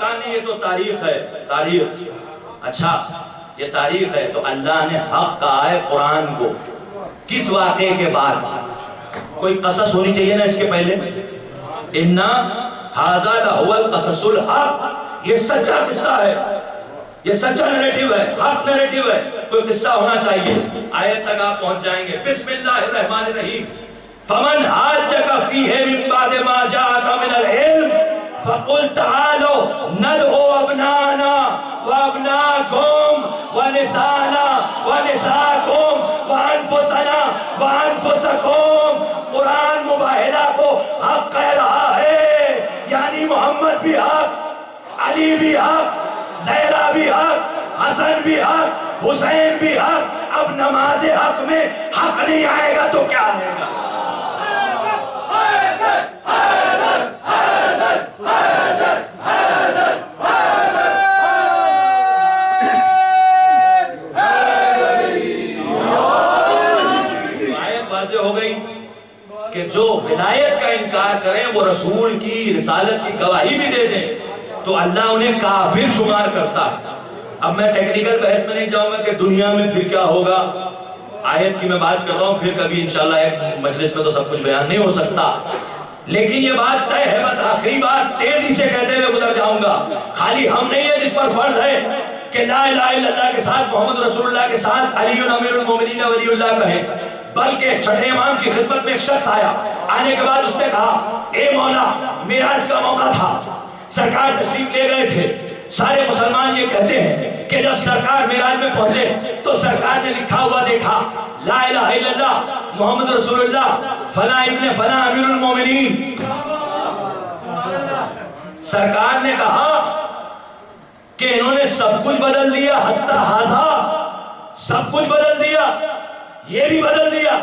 کہانی یہ تو تاریخ ہے، تاریخ. اچھا یہ تاریخ ہے تو اللہ نے حق کہا ہے قرآن کو کس واقعے کے بعد؟ کوئی قصص ہونی چاہیے نا اس کے پہلے. اِنَّا هَذَا لَهُوَ الْقَصَصُ الْحَقِّ یہ سچا قصہ ہے، یہ سچا نیریٹیو ہے، حق نیریٹیو ہے. کوئی قصہ ہونا چاہیے. آیت تک آپ پہنچ جائیں گے. بسم اللہ الرحمن الرحیم. فَمَنْ حَاجَّكَ فِيهِ مِن بَعْدِ مَا جَاءَكَ مِنَ الْعِلْمِ فَقُلْ تَعَالَوْا نَدْعُوا أَبْنَاءَنَا وَأَبْنَاءَكُمْ وَنِسَاءَنَا وَنِسَاءَكُمْ وَأَنفُسَنَا وَأَنفُسَكُمْ. قرآن مباہلہ کو حق کہہ رہا ہے، یعنی محمد بھی حق، علی بھی حق، زہرا بھی حق، حسن بھی حق، حسین بھی حق. اب نماز حق میں حق نہیں آئے گا تو کیا آئے گا؟ کہ جو ولایت کا انکار کریں وہ رسول کی رسالت کی گواہی بھی دے دیں تو اللہ انہیں کافر شمار کرتا ہے. اب میں ٹیکنیکل بحث میں نہیں جاؤں گا کہ دنیا میں پھر کیا ہوگا. آیت کی میں بات کر رہا ہوں، پھر کبھی انشاءاللہ ایک مجلس میں تو سب کچھ بیان نہیں ہو سکتا. لیکن یہ بات طے ہے، بس آخری بات تیزی سے کہتے ہوئے گزر جاؤں گا. خالی ہم نہیں ہے جس پر فرض ہے کہ لا الہ الا اللہ کے ساتھ محمد رسول اللہ کے ساتھ علی امیر المومنین ولی اللہ کہیں، بلکہ چھٹے امام کی خدمت میں ایک شخص آیا. آنے کے بعد اس نے کہا اے مولا معراج کا موقع تھا، سرکار تشریف لے گئے تھے. سارے مسلمان یہ کہتے ہیں کہ جب سرکار معراج میں پہنچے تو سرکار نے لکھا ہوا دیکھا لا الہ الا اللہ محمد رسول اللہ فلاں ابن فلاں امیر المومنین. سرکار نے کہا کہ انہوں نے سب کچھ بدل دیا، حتی ہذا، سب کچھ بدل دیا، یہ بھی بدل دیا.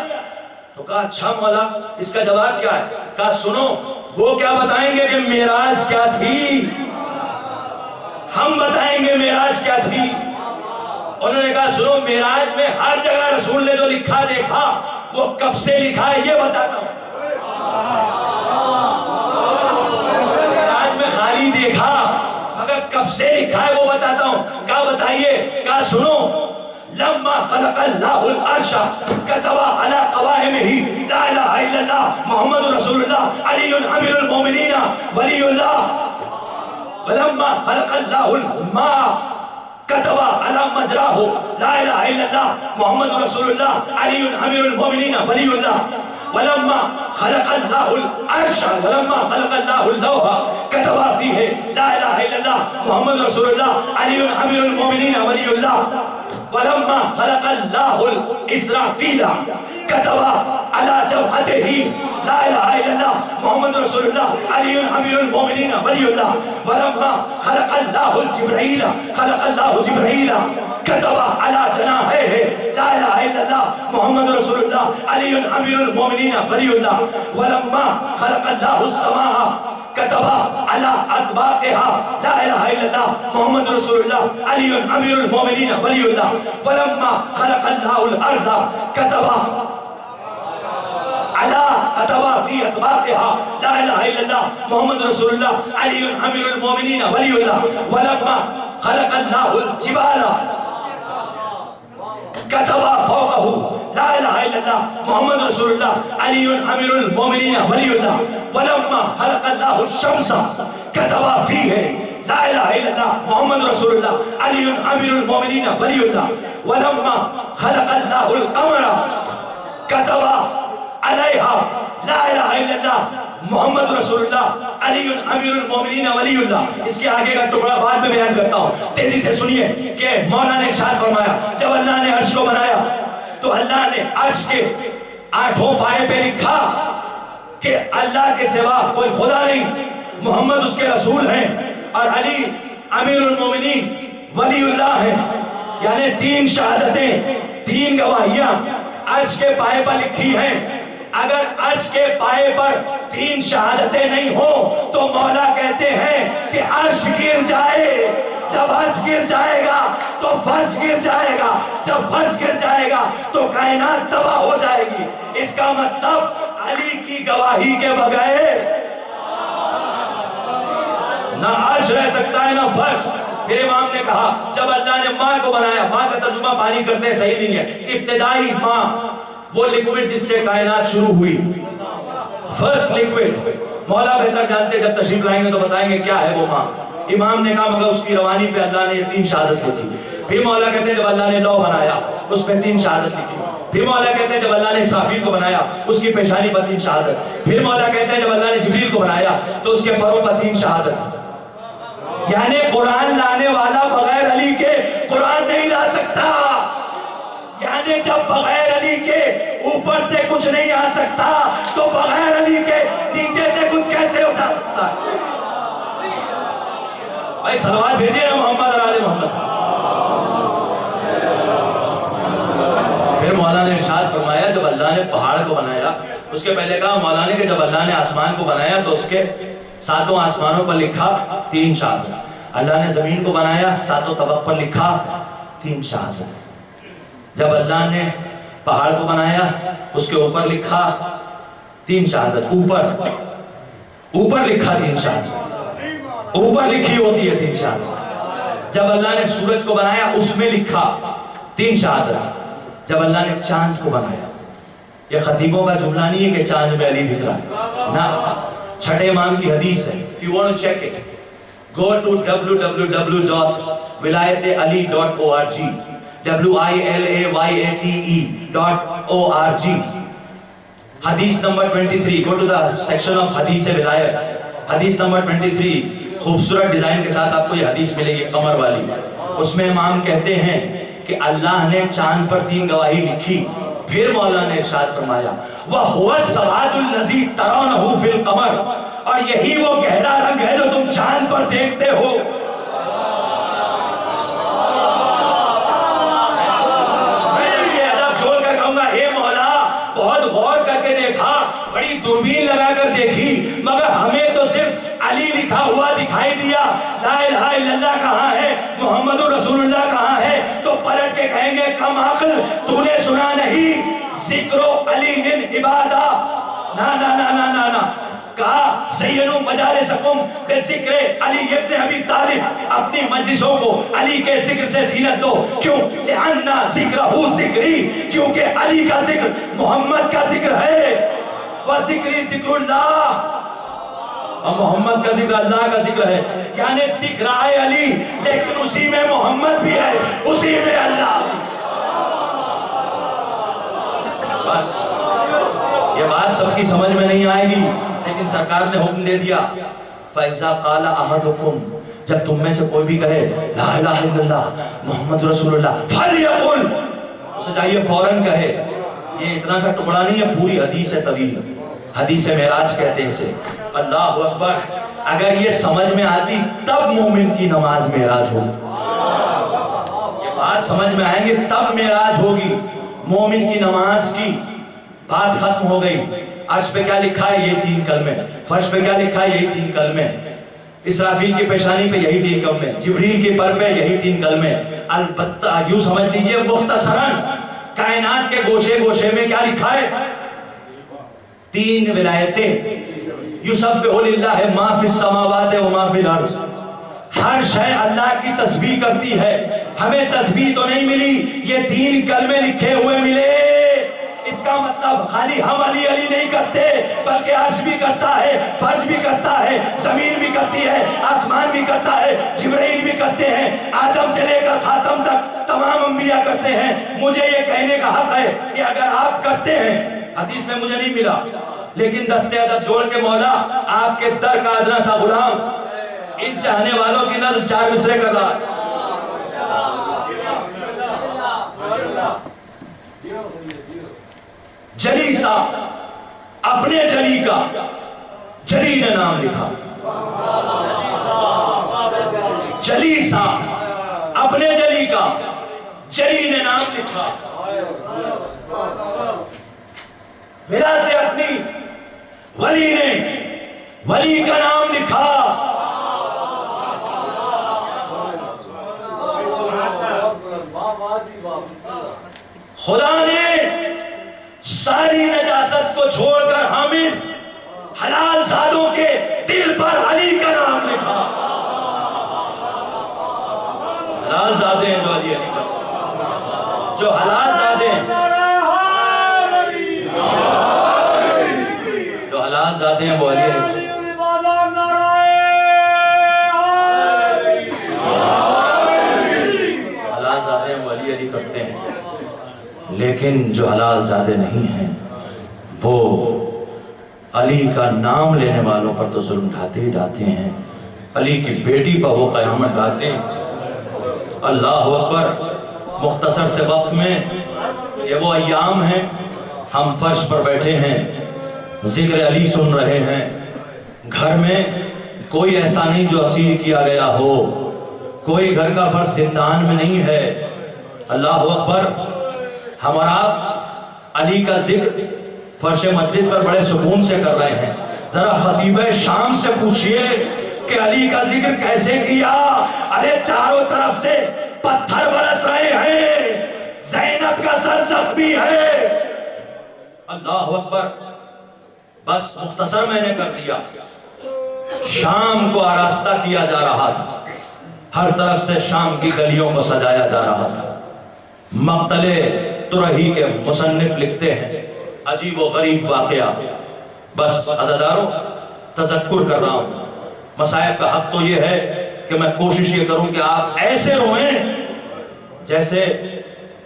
تو کہا اچھا مولا اس کا جواب کیا ہے؟ کہا سنو وہ کیا بتائیں گے کہ معراج کیا تھی، ہم بتائیں گے معراج کیا تھی. انہوں نے کہا سنو معراج میں ہر جگہ رسول نے جو لکھا دیکھا وہ کب سے لکھا ہے یہ بتاتا ہوں. معراج میں خالی دیکھا مگر کب سے لکھا ہے وہ بتاتا ہوں. کہا بتائیے. کہا سنو لما خلق اللہ العرش كتب على قوائمه لا الہ الا اللہ محمد رسول اللہ علی امیر المومنین ولی اللہ. ولما خلق اللہ الماء كتب على مجراه لا الہ الا اللہ محمد رسول اللہ علی امیر المومنین ولی اللہ. ولما خلق اللہ العرش ولما خلق اللہ اللوح كتب فیہ لا الہ الا اللہ محمد رسول اللہ علی امیر المومنین ولی اللہ. ولما خلق اللہ الاسرافیل كتب على جبهته لا الہ الا اللہ محمد رسول اللہ علی امیر المومنین ولی اللہ. ولما خلق اللہ الجبرائیل خلق اللہ جبرائیل كتب على جناحيه لا الہ الا اللہ محمد رسول اللہ علی امیر المومنین ولی اللہ. ولما خلق اللہ السماء كتب على أطباقها لا إله إلا الله محمد رسول الله علي أمير المؤمنين ولي الله. ولما خلق الله الأرض كتب في أطباقها لا إله إلا الله محمد رسول الله علي أمير المؤمنين ولي الله. ولما خلق الله الجبال كتب فوقه لا الہ الا اللہ محمد رسول اللہ علی امیر المومنین ولی اللہ. ولما خلق اللہ الشمس كتب فیہ لا الہ الا اللہ محمد رسول اللہ علی امیر المومنین ولی اللہ ولما خلق اللہ القمر کتب علیہا لا الہ الا اللہ محمد رسول اللہ علی امیر المومنین ولی اللہ. اس کے آگے کا ٹکڑا بعد میں بیان کرتا ہوں, تیزی سے سنیے کہ مولا نے ارشاد فرمایا جب اللہ نے عرش کو بنایا تو اللہ نے عرش کے 8 پائے پہ لکھا کہ اللہ کے سوا کوئی خدا نہیں, محمد اس کے رسول ہیں اور علی امیر المومنین ولی اللہ ہیں. یعنی 3 شہادتیں 3 گواہیاں عرش کے پائے پر لکھی ہیں. اگر عرش کے پائے پر 3 شہادتیں نہیں ہوں تو مولا کہتے ہیں کہ عرش گر جائے. جب عرش گر جائے گا تو فرش گر جائے گا, جب فرش گر جائے گا تو کائنات تباہ ہو جائے گی. اس کا مطلب علی کی گواہی کے بغیر نہ عرش رہ سکتا ہے نہ فرش. میرے امام نے کہا جب اللہ نے ماں کو بنایا, ماں کا ترجمہ پانی کرتے ہیں صحیح نہیں ہے, ابتدائی ماں وہ لیکوڈ جس سے کائنات شروع ہوئی, فرسٹ لیکوڈ. مولا بہتر جانتے, جب تشریف لائیں گے تو بتائیں گے کیا ہے وہ ماں. امام نے کہا مگر اس کی روانی پہ اللہ نے یہ 3 شہادت لکھی. پھر مولا کہتے ہیں جب اللہ نے لو بنایا اس پہ 3 شہادت لکھی. پھر مولا کہتے ہیں جب اللہ نے اسرافیل کو بنایا اس کی پیشانی پر 3 شہادت. پھر مولا کہتے ہیں جب اللہ نے جبریل کو بنایا تو اس کے پروں پر 3 شہادت. یعنی قرآن لانے والا بغیر علی کے قرآن نہیں لا سکتا. یعنی جب بغیر علی کے اوپر سے کچھ نہیں آ سکتا تو بغیر علی کے نیچے سے کچھ کیسے اٹھا سکتا ہے؟ بھائی صلوات بھیجیے نا محمد اور آل محمد. پھر مولا نے ارشاد فرمایا جب اللہ نے پہاڑ کو بنایا, اس کے پہلے کہا مولا نے کہ جب اللہ نے آسمان کو بنایا تو اس کے 7 آسمانوں پر لکھا 3 شہادت. اللہ نے زمین کو بنایا 7 طبق پر لکھا 3 شہادت. جب اللہ نے پہاڑ کو بنایا اس کے اوپر لکھا 3 شہادت. اوپر لکھا 3 شہادت, اوپر لکھی ہوتی ہے 3 شہادت. جب اللہ نے سورج کو بنایا اس میں لکھا 3 شہادت. جب اللہ نے چاند کو بنایا, یہ خطیبوں کا جملہ نہیں ہے کہ چاند میں علی دکھ رہا ہے, نہ, چھٹے امام کی حدیث ہے. If you want to check it, go to www.wilayat-ali.org WILAYATE.org. حدیث number 23. Go to the section of حدیث ولایت. حدیث نمبر 23 خوبصورت ڈیزائن کے ساتھ آپ کو یہ حدیث ملے گی قمر والی. اس میں امام کہتے ہیں کہ اللہ نے چاند پر 3 گواہی لکھی. پھر مولا نے ارشاد فرمایا وَهُوَ السَّوَادُ الَّذِي تَرَوْنَهُ فِي الْقَمَرِ, اور یہی وہ گہرا رنگ ہے جو تم چاند پر دیکھتے ہو. بہت غور کر کے دیکھا, بڑی دوربین لگا کر دیکھی, مگر ہمیں تو صرف علی لکھا ہوا دکھائی دیا. لا الہ الا اللہ کہاں ہے, محمد رسول اللہ کہاں ہے؟ تو پلٹ کے کہیں گے کم عقل, تو نے سنا نہیں ذکر علی عبادہ. نا نا نا نا نا نا, کہا زینوا مجالسکم بذکر علی ابن ابی طالب, اپنی مجلسوں کو علی کے ذکر سے زینت دو. کیوں؟ لأن ذکرہ ذکری, کیونکہ علی کا ذکر محمد کا ذکر ہے. وذکری ذکر اللہ, اور محمد کا ذکر اللہ کا ذکر ہے. یعنی دکھ رہا ہے علی لیکن اسی میں محمد بھی ہے, اسی میں اللہ بھی. بس یہ بات سب کی سمجھ میں نہیں آئے گی, لیکن سرکار نے حکم دے دیا فَإِذَا قَالَ أَحَدُكُمْ, جب تم میں سے کوئی بھی کہے لا الہ الا اللہ محمد رسول اللہ فَلْيَقُلْ, اسے چاہیے فوراً کہے. یہ اتنا سا ٹکڑا نہیں ہے, پوری حدیث ہے طویل, حدیث معراج کہتے ہیں اسے. اللہ اکبر. اگر یہ سمجھ میں آتی تب مومن کی نماز معراج ہوگی. یہ بات سمجھ میں آئیں گے تب معراج ہوگی. مومن کی نماز کی بات ختم ہو گئی. عرش پہ کیا لکھا ہے, یہ 3 کلمے. فرش پہ کیا لکھا ہے, یہی 3 کلمے. اسرافیل کی پیشانی پہ یہی 3 کلمے. جبریل کے پر پہ یہی 3 کلمے. البتہ یوں سمجھ لیجئے مختصراً کائنات کے گوشے گوشے میں کیا لکھا ہے, 3 ولایتیں. یسبح للہ ما فی السماوات و ما فی الارض, ہر شے اللہ کی تسبیح کرتی ہے. ہمیں تسبیح تو نہیں ملی, یہ 3 کلمے لکھے ہوئے ملے. اس کا کا مطلب خالی ہم علی علی نہیں کرتے، بلکہ عرش بھی کرتا ہے، فرش بھی کرتا ہے، زمین بھی کرتی ہے، آسمان بھی کرتا ہے، جبرائیل بھی کرتے ہیں، آدم سے لے کر خاتم تک تمام انبیاء کرتے ہیں۔ مجھے یہ کہنے کا حق ہے کہ اگر آپ کرتے ہیں، حدیث میں مجھے نہیں ملا لیکن دستے ادب جوڑ کے مولا آپ کے در کا ادنا سا غلام ان چاہنے والوں کی نظر 4 مصرے کر رہا ہے۔ جلی سا اپنے جلی کا جلی نے نام لکھا، جلی سا اپنے جلی کا جلی نے نام لکھا، ولا سے اپنی ولی نے ولی کا نام لکھا۔ خدا نے ساری نجاست کو چھوڑ کر حامد حلال زادوں کے دل پر علی کا نام لکھا۔ حلال زادے ہیں جو علی علی کا، جو حلال زادے ہیں، جو حلال زادے ہیں وہ علی علی کا۔ حلال زادے ہیں وہ علی علی کرتے ہیں، لیکن جو حلال زادے نہیں ہیں وہ علی کا نام لینے والوں پر تو ظلم ڈھاتے ہی ڈھاتے ہیں، علی کی بیٹی پر وہ قیامت ڈھاتے ہیں۔ اللہ اکبر۔ مختصر سے وقت میں یہ وہ ایام ہیں، ہم فرش پر بیٹھے ہیں، ذکر علی سن رہے ہیں، گھر میں کوئی ایسا نہیں جو اسیر کیا گیا ہو، کوئی گھر کا فرد زندان میں نہیں ہے۔ اللہ اکبر۔ ہمارا علی کا ذکر فرش مجلس پر بڑے سکون سے کر رہے ہیں، ذرا خطیب شام سے پوچھئے کہ علی کا ذکر کیسے کیا؟ ارے چاروں طرف سے پتھر برس رہے ہیں، زینب کا سر زخمی ہے۔ اللہ اکبر۔ بس مختصر میں نے کر دیا۔ شام کو آراستہ کیا جا رہا تھا، ہر طرف سے شام کی گلیوں کو سجایا جا رہا تھا۔ مقتل ترہی کے مصنف لکھتے ہیں عجیب و غریب واقعہ، بس عزاداروں تذکر کر رہا ہوں۔ مصائب کا حق تو یہ ہے کہ میں کوشش یہ کروں کہ آپ ایسے روئیں جیسے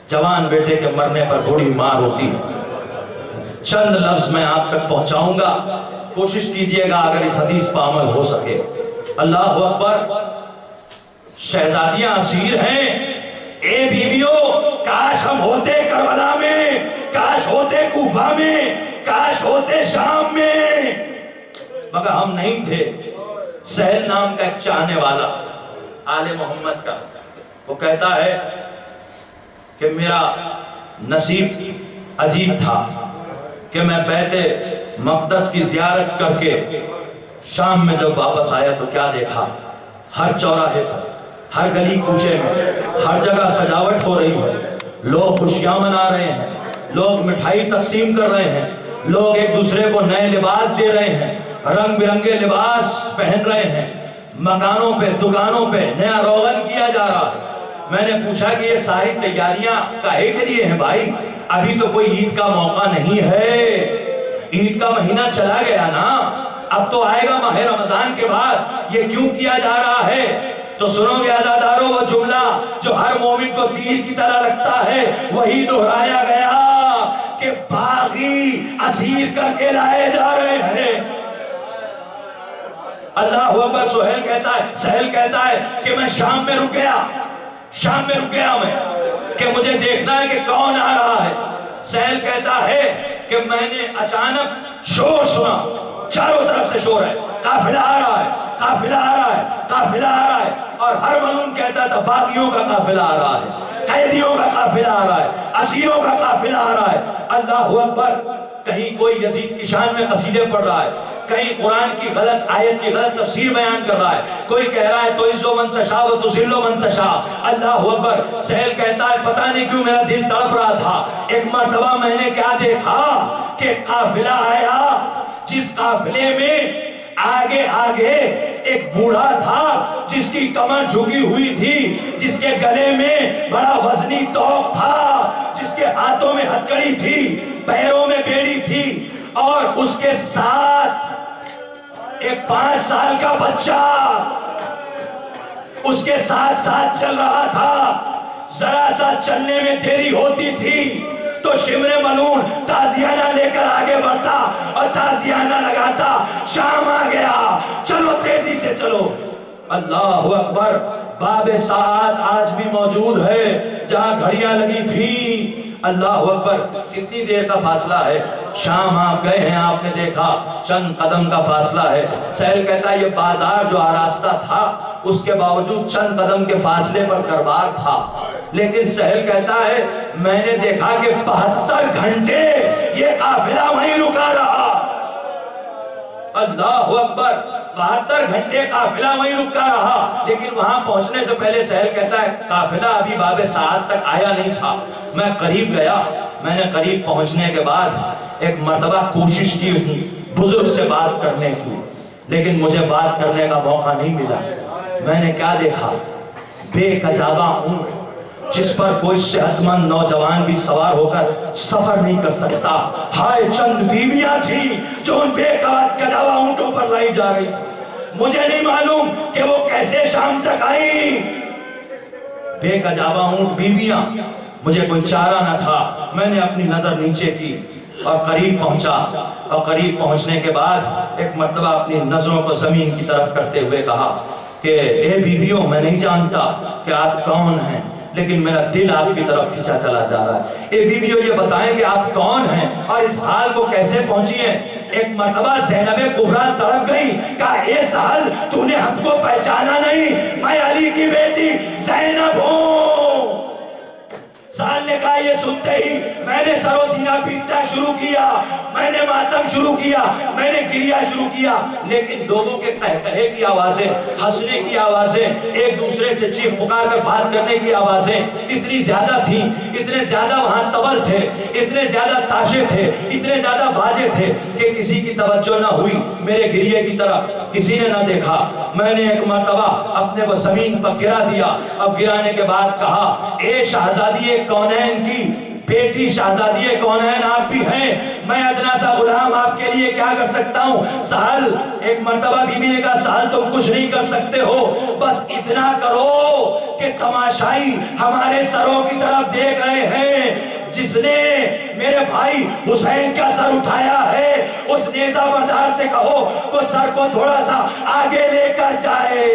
جوان بیٹے کے مرنے پر بڑی مار ہوتی ہے۔ چند لفظ میں آپ تک پہنچاؤں گا، کوشش کیجئے گا اگر اس حدیث پر عمل ہو سکے۔ اللہ اکبر۔ شہزادیاں اسیر ہیں، اے بیویوں کاش ہم ہوتے کربلا میں، کاش ہوتے کوفہ میں، کاش ہوتے شام میں، مگر ہم نہیں تھے۔ سہل نام کا ایک چاہنے والا آل محمد کا، وہ کہتا ہے کہ میرا نصیب عجیب تھا کہ میں بیت مقدس کی زیارت کر کے شام میں جب واپس آیا تو کیا دیکھا، ہر چوراہے پر، ہر گلی کوچے میں، ہر جگہ سجاوٹ ہو رہی ہے، لوگ خوشیاں منا رہے ہیں، لوگ مٹھائی تقسیم کر رہے ہیں، لوگ ایک دوسرے کو نئے لباس دے رہے ہیں، رنگ برنگے لباس پہن رہے ہیں، مکانوں پہ دکانوں پہ نیا روغن کیا جا رہا ہے۔ میں نے پوچھا کہ یہ ساری تیاریاں کاہے کے لیے ہیں بھائی؟ ابھی تو کوئی عید کا موقع نہیں ہے، عید کا مہینہ چلا گیا نا، اب تو آئے گا ماہ رمضان کے بعد، یہ کیوں کیا جا رہا ہے؟ تو سنو گے عزاداروں وہ جملہ جو ہر مومن کو تیر کی طرح لگتا ہے، وہی دہرایا گیا کہ باغی اسیر کر کے لائے جا رہے ہیں۔ اللہ اکبر۔ سہل کہتا ہے کہ میں شام میں رک گیا میں کہ مجھے دیکھنا ہے کہ کون آ رہا ہے۔ سہل کہتا ہے کہ میں نے اچانک شور سنا، چاروں طرف سے شور ہے، قافلہ آ رہا ہے، قافلہ آ رہا ہے، قافلہ آ رہا ہے، اور ہر ملون کہتا تھا باغیوں کا قافلہ آ رہا ہے، قیدیوں کا قافلہ آ رہا ہے، اسیروں کا قافلہ آ رہا ہے۔ اللہ اکبر۔ کہیں کوئی یزید کی شان میں قصیدے پڑھ رہا ہے، کہیں قرآن کی غلط آیت کی غلط تفسیر بیان کر رہا ہے، کوئی کہہ رہا ہے تو عزو من تشاء و تذل من تشاء۔ اللہ اکبر۔ سہل کہتا ہے پتہ نہیں کیوں میرا دل تڑپ رہا تھا، ایک مرتبہ میں نے کیا دیکھا کہ قافلہ آیا، جس قافلے میں آگے ایک بوڑھا تھا جس کی کی کمر جھکی ہوئی تھی، جس کے گلے میں بڑا وزنی توق تھا، جس کے ہاتھوں میں ہتکڑی تھی، پیروں میں بیڑی تھی، اور اس کے ساتھ ایک 5 سال کا بچہ اس کے ساتھ ساتھ چل رہا تھا۔ ذرا سا چلنے میں دیری ہوتی تھی تو شمر ملعون تازیانہ لے کر آگے بڑھتا اور تازیانہ لگاتا، شام آ گیا، چلو تیزی سے چلو۔ اللہ اکبر۔ باب ساعت آج بھی موجود ہے جہاں گھڑیاں لگی تھیں۔ اللہ اکبر۔ کتنی دیر کا فاصلہ ہے؟ شام آپ گئے ہیں، آپ نے دیکھا چند قدم کا فاصلہ ہے۔ سہل کہتا ہے یہ بازار جو آراستہ تھا اس کے باوجود چند قدم کے فاصلے پر دربار تھا، لیکن سہل کہتا ہے میں نے دیکھا کہ 72 گھنٹے یہ قافلہ وہیں رکا رہا۔ اللہ اکبر۔ 72 گھنٹے قافلہ وہیں رکا رہا، لیکن وہاں پہنچنے سے پہلے سہل کہتا ہے قافلہ ابھی باب ساعت تک آیا نہیں تھا۔ میں قریب گیا، میں نے قریب پہنچنے کے بعد ایک مرتبہ کوشش کی اس بزرگ سے بات کرنے کی، لیکن مجھے بات کرنے کا موقع نہیں ملا۔ میں نے کیا دیکھا؟ بے کجاوا اونٹ جس پر کوئی صحت مند نوجوان بھی سوار ہو کر سفر نہیں کر سکتا۔ ہائے چند بیویاں تھیں جو ان بے کجاوا اونٹوں پر لائی جا رہی تھی۔ مجھے نہیں معلوم کہ وہ کیسے شام تک آئیں۔ بے کجاوا اونٹ، بیویاں، مجھے کوئی چارہ نہ تھا۔ میں نے اپنی نظر نیچے کی اور قریب پہنچا، اور قریب پہنچنے کے بعد ایک مرتبہ اپنی نظروں کو زمین کی طرف کرتے ہوئے کہا کہ اے بیویوں، میں نہیں جانتا کہ آپ کون ہیں، لیکن میرا دل آپ کی طرف کھینچا چلا جا رہا ہے۔ اے بیویوں یہ بتائیں کہ آپ کون ہیں اور اس حال کو کیسے پہنچی ہیں؟ ایک مرتبہ زینب کبریٰ تڑپ گئی، کہا اے سہل تو نے ہم کو پہچانا نہیں، میں علی کی بیٹی زینب ہوں۔ سہل نے کہا یہ سنتے ہی میں نے سر و سینہ پیٹنا شروع کیا، میں نے ماتم شروع کیا، میں نے گریہ شروع کیا، لیکن لوگوں کے قہقہے کی آوازیں، ہنسنے کی آوازیں، ایک دوسرے سے چیخ پکار کر بات کرنے کی آوازیں اتنی زیادہ تھیں، اتنے زیادہ وہاں طبل تھے، اتنے زیادہ تاشے تھے، اتنے زیادہ باجے تھے کہ کسی کی توجہ نہ ہوئی میرے گریے کی طرف، کسی نے نہ دیکھا۔ میں نے ایک مرتبہ اپنے کو زمین پر گرا دیا، اب گرانے کے بعد کہا اے شہزادی کونین کی بیٹی، شہزادی کونین آپ بھی ہیں، میں ادنا سا غلام آپ کے لیے کیا کر سکتا ہوں؟ سہل، ایک مرتبہ بی بی نے کہا سہل تم کچھ نہیں کر سکتے ہو، بس اتنا کرو کہ تماشائی ہمارے سروں کی طرف دیکھ رہے ہیں، جس نے میرے بھائی حسین کا سر اٹھایا ہے اس نیزہ بردار سے کہو وہ سر کو تھوڑا سا آگے لے کر جائے۔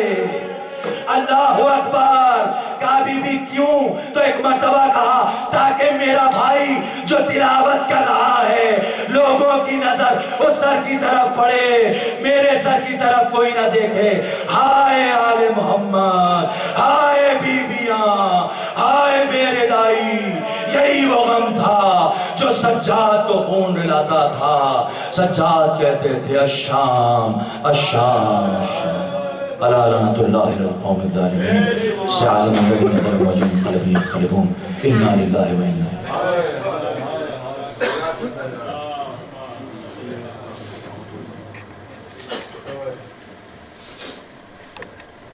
اللہ اکبر۔ کہا بی بی کیوں؟ تو ایک مرتبہ کہا تاکہ میرا بھائی جو تلاوت کر رہا ہے لوگوں کی نظر اس سر کی طرف پڑے، میرے سر کی طرف کوئی نہ دیکھے۔ ہائے آل محمد، ہائے بیویاں، ہائے میرے دائی، یہی وہ غم تھا جو سجاد کو خون رلاتا تھا۔ سجاد کہتے تھے الشام الشام الشام، الا لعنۃ اللہ علی القوم الظالمین، سیعلم الذین ظلموا ايهم الذین ينقلبون انا للہ و انا الیہ راجعون۔